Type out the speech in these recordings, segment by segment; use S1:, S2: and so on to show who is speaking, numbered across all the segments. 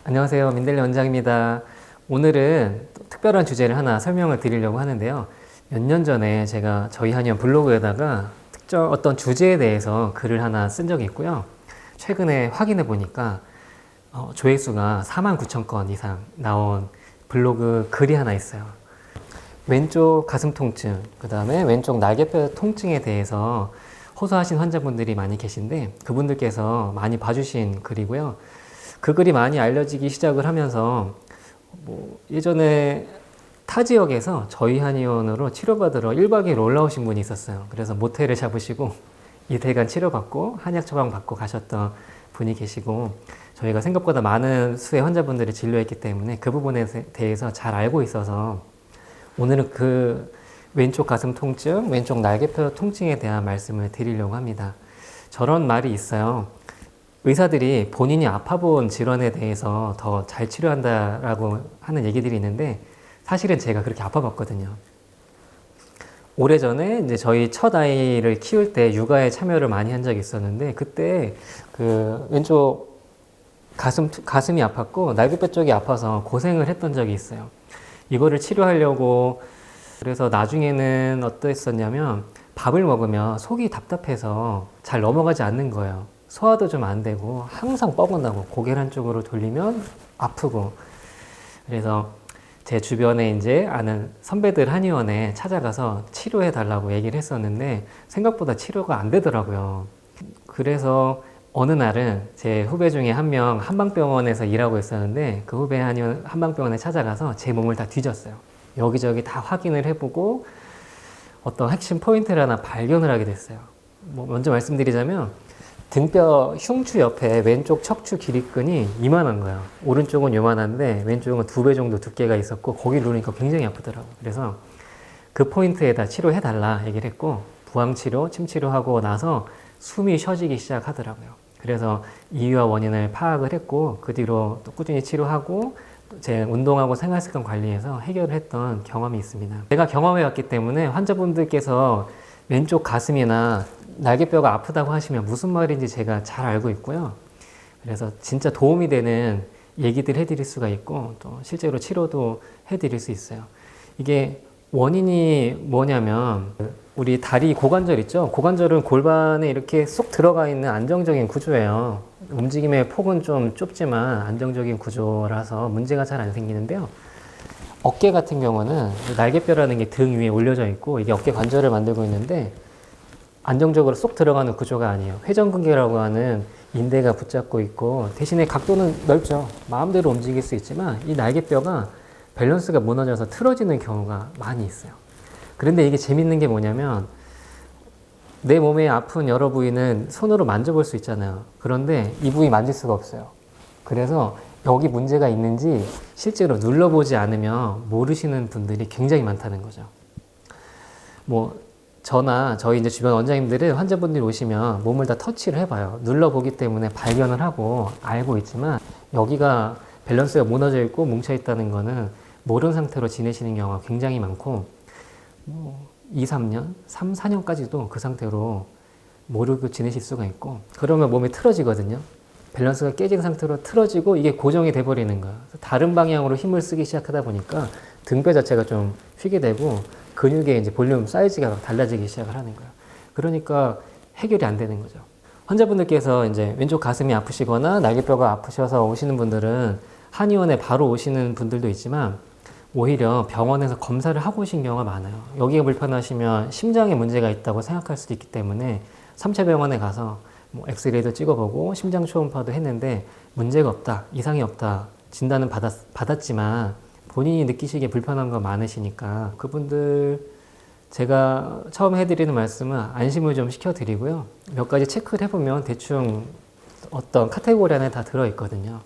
S1: 안녕하세요. 민델리 원장입니다. 오늘은 또 특별한 주제를 하나 설명을 드리려고 하는데요. 몇 년 전에 제가 저희 한의원 블로그에다가 특정 어떤 주제에 대해서 글을 하나 쓴 적이 있고요. 최근에 확인해 보니까 조회수가 49,000건 이상 나온 블로그 글이 하나 있어요. 왼쪽 가슴 통증, 그 다음에 왼쪽 날개뼈 통증에 대해서 호소하신 환자분들이 많이 계신데 그분들께서 많이 봐주신 글이고요. 그 글이 많이 알려지기 시작을 하면서 예전에 타 지역에서 저희 한의원으로 치료받으러 1박 2일 올라오신 분이 있었어요. 그래서 모텔을 잡으시고 이틀간 치료받고 한약 처방받고 가셨던 분이 계시고 저희가 생각보다 많은 수의 환자분들을 진료했기 때문에 그 부분에 대해서 잘 알고 있어서 오늘은 그 왼쪽 가슴 통증, 왼쪽 날개뼈 통증에 대한 말씀을 드리려고 합니다. 저런 말이 있어요. 의사들이 본인이 아파본 질환에 대해서 더 잘 치료한다라고 하는 얘기들이 있는데 사실은 제가 그렇게 아파봤거든요. 오래전에 이제 저희 첫 아이를 키울 때 육아에 참여를 많이 한 적이 있었는데 그때 그 왼쪽 가슴이 아팠고 날개뼈 쪽이 아파서 고생을 했던 적이 있어요. 이거를 치료하려고 그래서 나중에는 어땠었냐면 밥을 먹으면 속이 답답해서 잘 넘어가지 않는 거예요. 소화도 좀 안 되고 항상 뻐근하고 고개를 한쪽으로 돌리면 아프고 그래서 제 주변에 이제 아는 선배들 한의원에 찾아가서 치료해 달라고 얘기를 했었는데 생각보다 치료가 안 되더라고요. 그래서 어느 날은 제 후배 중에 한 명 한방병원에서 일하고 있었는데 그 후배 한의원 한방병원에 찾아가서 제 몸을 다 뒤졌어요. 여기저기 다 확인을 해보고 어떤 핵심 포인트를 하나 발견을 하게 됐어요. 먼저 말씀드리자면 등뼈 흉추 옆에 왼쪽 척추 기립근이 이만한 거예요. 오른쪽은 요만한데 왼쪽은 2배 정도 두께가 있었고 거기 누르니까 굉장히 아프더라고요. 그래서 그 포인트에다 치료해 달라 얘기를 했고 부항치료, 침치료하고 나서 숨이 쉬어지기 시작하더라고요. 그래서 이유와 원인을 파악을 했고 그 뒤로 또 꾸준히 치료하고 제 운동하고 생활습관 관리에서 해결을 했던 경험이 있습니다. 제가 경험해왔기 때문에 환자분들께서 왼쪽 가슴이나 날개뼈가 아프다고 하시면 무슨 말인지 제가 잘 알고 있고요. 그래서 진짜 도움이 되는 얘기들 해드릴 수가 있고 또 실제로 치료도 해드릴 수 있어요. 이게 원인이 뭐냐면 우리 다리 고관절 있죠? 고관절은 골반에 이렇게 쏙 들어가 있는 안정적인 구조예요. 움직임의 폭은 좀 좁지만 안정적인 구조라서 문제가 잘 안 생기는데요. 어깨 같은 경우는 날개뼈라는 게 등 위에 올려져 있고 이게 어깨 관절을 만들고 있는데 안정적으로 쏙 들어가는 구조가 아니에요. 회전근개라고 하는 인대가 붙잡고 있고 대신에 각도는 넓죠. 마음대로 움직일 수 있지만 이 날개뼈가 밸런스가 무너져서 틀어지는 경우가 많이 있어요. 그런데 이게 재밌는 게 뭐냐면 내 몸에 아픈 여러 부위는 손으로 만져볼 수 있잖아요. 그런데 이 부위 만질 수가 없어요. 그래서 여기 문제가 있는지 실제로 눌러보지 않으면 모르시는 분들이 굉장히 많다는 거죠. 저나 저희 이제 주변 원장님들은 환자분들이 오시면 몸을 다 터치를 해봐요. 눌러보기 때문에 발견을 하고 알고 있지만 여기가 밸런스가 무너져 있고 뭉쳐 있다는 거는 모르는 상태로 지내시는 경우가 굉장히 많고 2, 3년, 3, 4년까지도 그 상태로 모르고 지내실 수가 있고 그러면 몸이 틀어지거든요. 밸런스가 깨진 상태로 틀어지고 이게 고정이 돼버리는 거예요. 다른 방향으로 힘을 쓰기 시작하다 보니까 등뼈 자체가 좀 휘게 되고 근육의 이제 볼륨 사이즈가 달라지기 시작을 하는 거예요. 그러니까 해결이 안 되는 거죠. 환자분들께서 이제 왼쪽 가슴이 아프시거나 날개뼈가 아프셔서 오시는 분들은 한의원에 바로 오시는 분들도 있지만 오히려 병원에서 검사를 하고 오신 경우가 많아요. 여기가 불편하시면 심장에 문제가 있다고 생각할 수도 있기 때문에 3차 병원에 가서 엑스레이도 찍어보고 심장 초음파도 했는데 문제가 없다, 이상이 없다 진단은 받았지만 본인이 느끼시기에 불편한 거 많으시니까 그분들 제가 처음 해드리는 말씀은 안심을 좀 시켜드리고요. 몇 가지 체크를 해보면 대충 어떤 카테고리 안에 다 들어있거든요.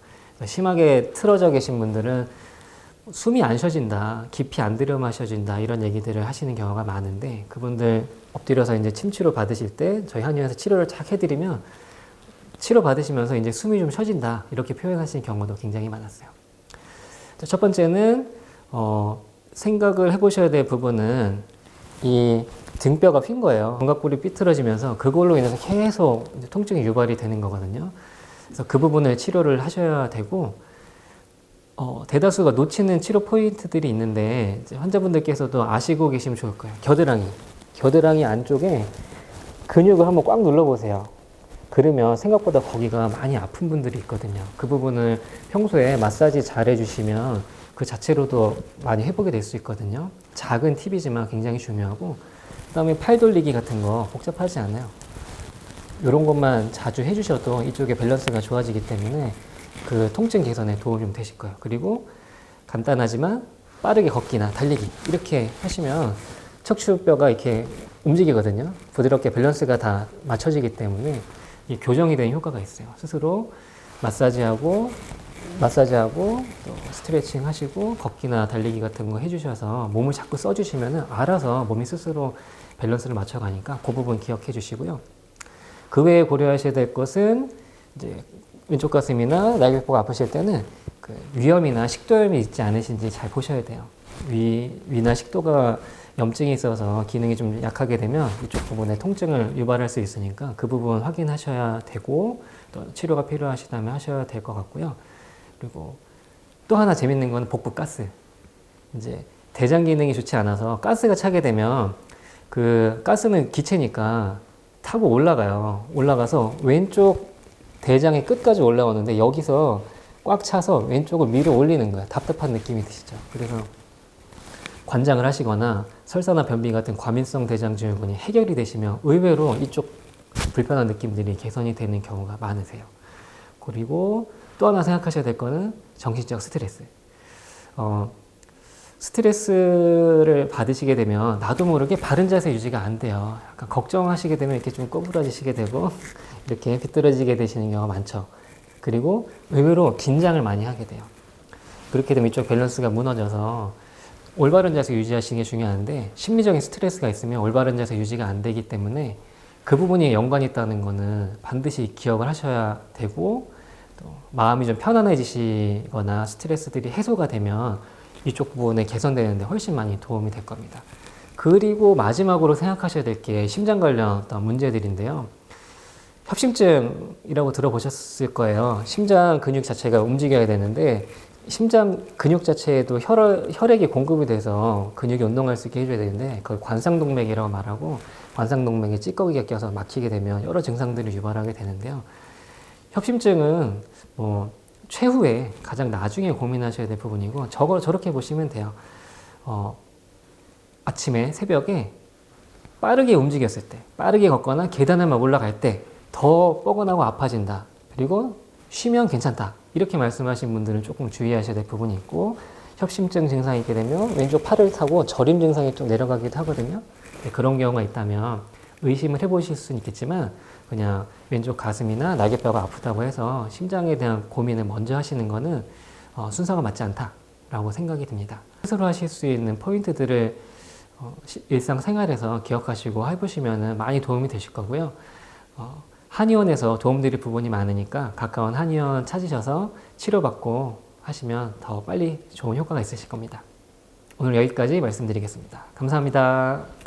S1: 심하게 틀어져 계신 분들은 숨이 안 쉬어진다, 깊이 안 들여 마셔진다 이런 얘기들을 하시는 경우가 많은데 그분들 엎드려서 이제 침치료 받으실 때 저희 한의원에서 치료를 쫙 해드리면 치료 받으시면서 이제 숨이 좀 쉬어진다 이렇게 표현하시는 경우도 굉장히 많았어요. 첫 번째는 생각을 해보셔야 될 부분은 이 등뼈가 휜 거예요. 견갑골이 삐뚤어지면서 그걸로 인해서 계속 통증이 유발이 되는 거거든요. 그래서 그 부분을 치료를 하셔야 되고 대다수가 놓치는 치료 포인트들이 있는데 이제 환자분들께서도 아시고 계시면 좋을 거예요. 겨드랑이 안쪽에 근육을 한번 꽉 눌러보세요. 그러면 생각보다 거기가 많이 아픈 분들이 있거든요. 그 부분을 평소에 마사지 잘 해주시면 그 자체로도 많이 회복이 될 수 있거든요. 작은 팁이지만 굉장히 중요하고, 그 다음에 팔 돌리기 같은 거 복잡하지 않아요. 이런 것만 자주 해주셔도 이쪽에 밸런스가 좋아지기 때문에 그 통증 개선에 도움이 좀 되실 거예요. 그리고 간단하지만 빠르게 걷기나 달리기 이렇게 하시면 척추뼈가 이렇게 움직이거든요. 부드럽게 밸런스가 다 맞춰지기 때문에 이 교정이 되는 효과가 있어요. 스스로 마사지하고 또 스트레칭 하시고 걷기나 달리기 같은 거 해주셔서 몸을 자꾸 써주시면 알아서 몸이 스스로 밸런스를 맞춰가니까 그 부분 기억해 주시고요. 그 외에 고려하셔야 될 것은 이제 왼쪽 가슴이나 날개뼈가 아프실 때는 그 위염이나 식도염이 있지 않으신지 잘 보셔야 돼요. 위나 식도가 염증이 있어서 기능이 좀 약하게 되면 이쪽 부분에 통증을 유발할 수 있으니까 그 부분 확인하셔야 되고, 또 치료가 필요하시다면 하셔야 될 것 같고요. 그리고 또 하나 재밌는 건 복부 가스. 이제 대장 기능이 좋지 않아서 가스가 차게 되면 그 가스는 기체니까 타고 올라가요. 올라가서 왼쪽 대장의 끝까지 올라오는데 여기서 꽉 차서 왼쪽을 밀어 올리는 거야. 답답한 느낌이 드시죠. 그래서 관장을 하시거나 설사나 변비 같은 과민성 대장증후군이 해결이 되시면 의외로 이쪽 불편한 느낌들이 개선이 되는 경우가 많으세요. 그리고 또 하나 생각하셔야 될 거는 정신적 스트레스. 스트레스를 받으시게 되면 나도 모르게 바른 자세 유지가 안 돼요. 약간 걱정하시게 되면 이렇게 좀 꼬부라지시게 되고 이렇게 비뚤어지게 되시는 경우가 많죠. 그리고 의외로 긴장을 많이 하게 돼요. 그렇게 되면 이쪽 밸런스가 무너져서 올바른 자세 유지하시는 게 중요한데, 심리적인 스트레스가 있으면 올바른 자세 유지가 안 되기 때문에 그 부분이 연관이 있다는 거는 반드시 기억을 하셔야 되고, 또 마음이 좀 편안해지시거나 스트레스들이 해소가 되면 이쪽 부분에 개선되는데 훨씬 많이 도움이 될 겁니다. 그리고 마지막으로 생각하셔야 될 게 심장 관련 어떤 문제들인데요. 협심증이라고 들어보셨을 거예요. 심장 근육 자체가 움직여야 되는데 심장 근육 자체에도 혈액이 공급이 돼서 근육이 운동할 수 있게 해줘야 되는데 그걸 관상동맥이라고 말하고, 관상동맥에 찌꺼기가 껴서 막히게 되면 여러 증상들을 유발하게 되는데요. 협심증은 최후에 가장 나중에 고민하셔야 될 부분이고, 저렇게 보시면 돼요. 아침에 새벽에 빠르게 움직였을 때, 빠르게 걷거나 계단을 막 올라갈 때 더 뻐근하고 아파진다. 그리고 쉬면 괜찮다. 이렇게 말씀하신 분들은 조금 주의하셔야 될 부분이 있고, 협심증 증상이 있게 되면 왼쪽 팔을 타고 저림 증상이 좀 내려가기도 하거든요. 그런 경우가 있다면 의심을 해보실 수는 있겠지만 그냥 왼쪽 가슴이나 날개뼈가 아프다고 해서 심장에 대한 고민을 먼저 하시는 거는 순서가 맞지 않다라고 생각이 듭니다. 스스로 하실 수 있는 포인트들을 일상생활에서 기억하시고 해보시면 많이 도움이 되실 거고요. 한의원에서 도움드릴 부분이 많으니까 가까운 한의원 찾으셔서 치료받고 하시면 더 빨리 좋은 효과가 있으실 겁니다. 오늘 여기까지 말씀드리겠습니다. 감사합니다.